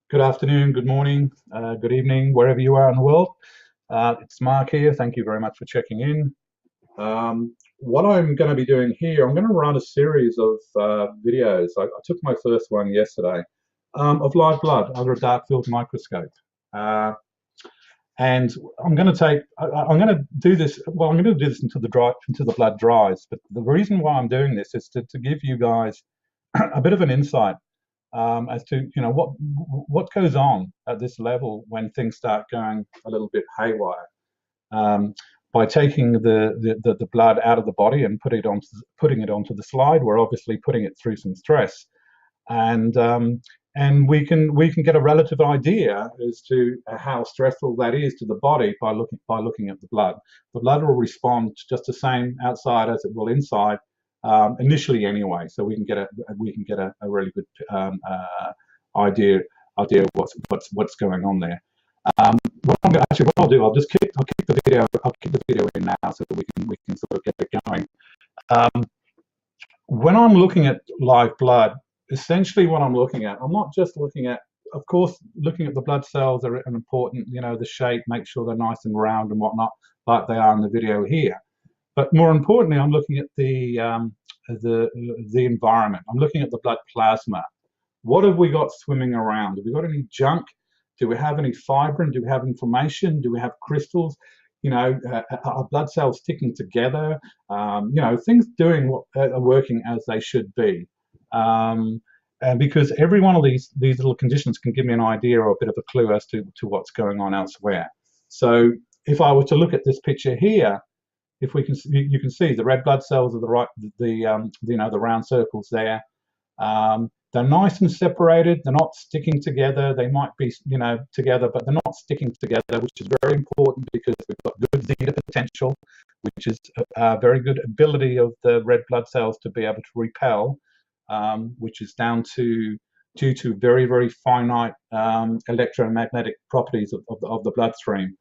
Good afternoon, good morning, good evening, wherever you are in the world. It's Mark here. Thank you very much for checking in. What I'm going to be doing here, I'm going to run a series of videos. I took my first one yesterday of live blood under a dark field microscope. Uh, and I'm going to do this. Well, I'm going to do this until the blood dries. But the reason why I'm doing this is to give you guys a bit of an insight as to what goes on at this level when things start going a little bit haywire. By taking the blood out of the body and putting it onto the slide, we're obviously putting it through some stress, and we can get a relative idea as to how stressful that is to the body by looking at the blood. The blood will respond just the same outside as it will inside, initially anyway. So we can get a really good idea of what's going on there. What I'll do, I'll kick the video in now so that we can sort of get it going. When I'm looking at live blood, essentially what I'm looking at, I'm not just looking at, of course, looking at the blood cells are an important, the shape, make sure they're nice and round and whatnot, like they are in the video here. But more importantly, I'm looking at the environment. I'm looking at the blood plasma. What have we got swimming around? Have we got any junk? Do we have any fibrin? Do we have inflammation? Do we have crystals? Are blood cells sticking together? Things doing what are working as they should be. And because every one of these little conditions can give me an idea or a bit of a clue as to what's going on elsewhere. So if I were to look at this picture here, if we can, you can see the red blood cells are the round circles there. They're nice and separated. They're not sticking together. They might be, together, but they're not sticking together, which is very important because we've got good zeta potential, which is a very good ability of the red blood cells to be able to repel, which is due to very, very finite electromagnetic properties of the bloodstream.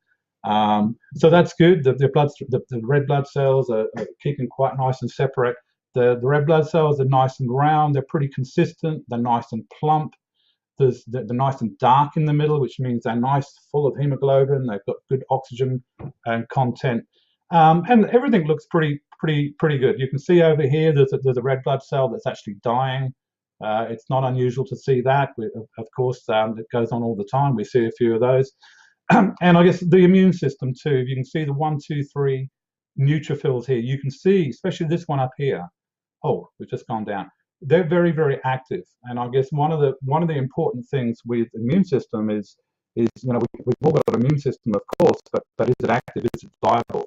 So that's good. The red blood cells are keeping quite nice and separate. The red blood cells are nice and round. They're pretty consistent. They're nice and plump. They're nice and dark in the middle, which means they're nice, full of hemoglobin. They've got good oxygen and content, and everything looks pretty good. You can see over here there's a red blood cell that's actually dying. It's not unusual to see that. Of course, it goes on all the time. We see a few of those. And I guess the immune system too. You can see the 1, 2, 3 neutrophils here. You can see, especially this one up here. Oh, we've just gone down. They're very, very active. And I guess one of the important things with immune system is we've all got an immune system, of course, but is it active? Is it viable?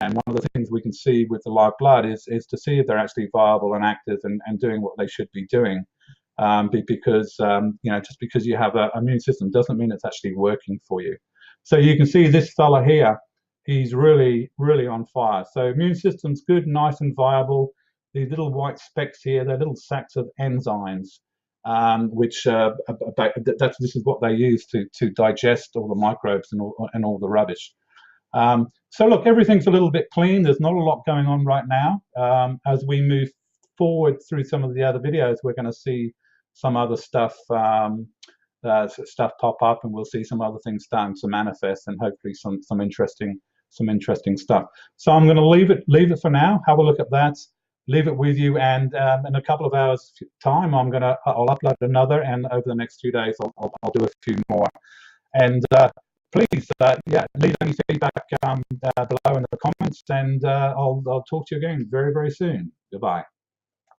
And one of the things we can see with the live blood is to see if they're actually viable and active and doing what they should be doing. Because just because you have an immune system doesn't mean it's actually working for you. So you can see this fella here, he's really, really on fire. So immune system's good, nice and viable. These little white specks here, they're little sacs of enzymes, which this is what they use to digest all the microbes and all the rubbish. So look, everything's a little bit clean. There's not a lot going on right now. As we move forward through some of the other videos, we're going to see some other stuff pop up, and we'll see some other things starting to manifest, and hopefully some interesting stuff. So I'm going to leave it for now. Have a look at that. Leave it with you, and in a couple of hours' time, I'll upload another, and over the next 2 days, I'll do a few more. And please, leave any feedback below in the comments, and I'll talk to you again very, very soon. Goodbye.